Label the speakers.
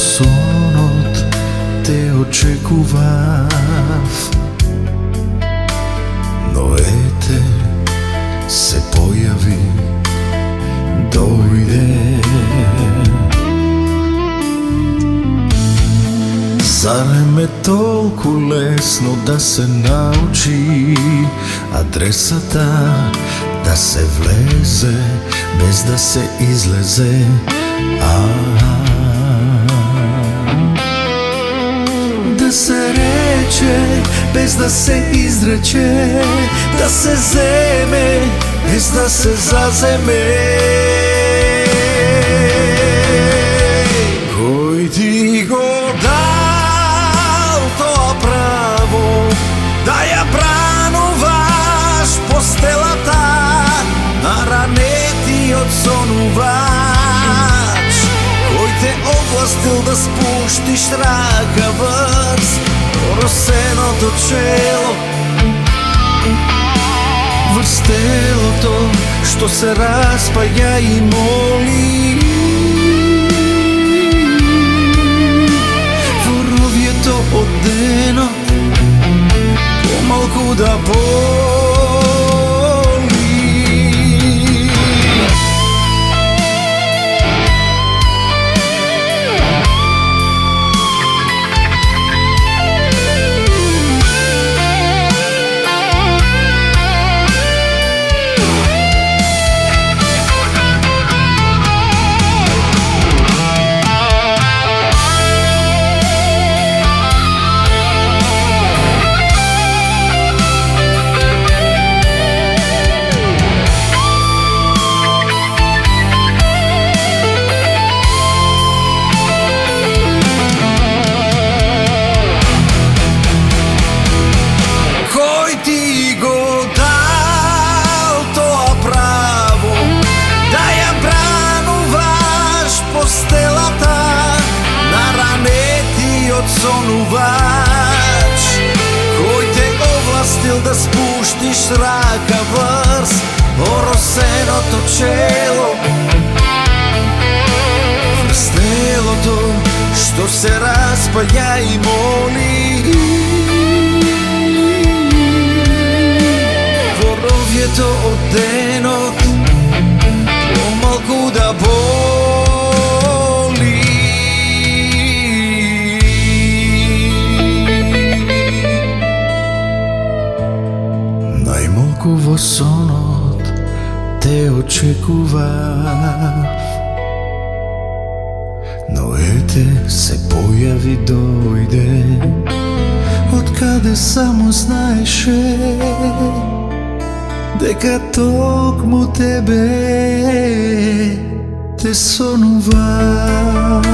Speaker 1: сонот те очекував, но ете се појави, дојде. Зарем е толку лесно да се научи адресата, да се влезе без да се излезе. Да се рече без да се изрече, да се земе без да се заземе. Кој ти го дал тоа право да ја брануваш постелата на ранетиот сонувач? Кој те овластил да спуштиш рака врз росеното чело, врз телото што се распаја и моли? Во ровјето од денот помалку да боли. Сонувач, кој те овластил да спуштиш рака врз оросеното чело, врз телото што се распаја и моли? Во ровјето од денот помалку да боли. Во сонот те очекував, но ете се појави, дојде. Од каде само знаеше дека токму тебе те сонував.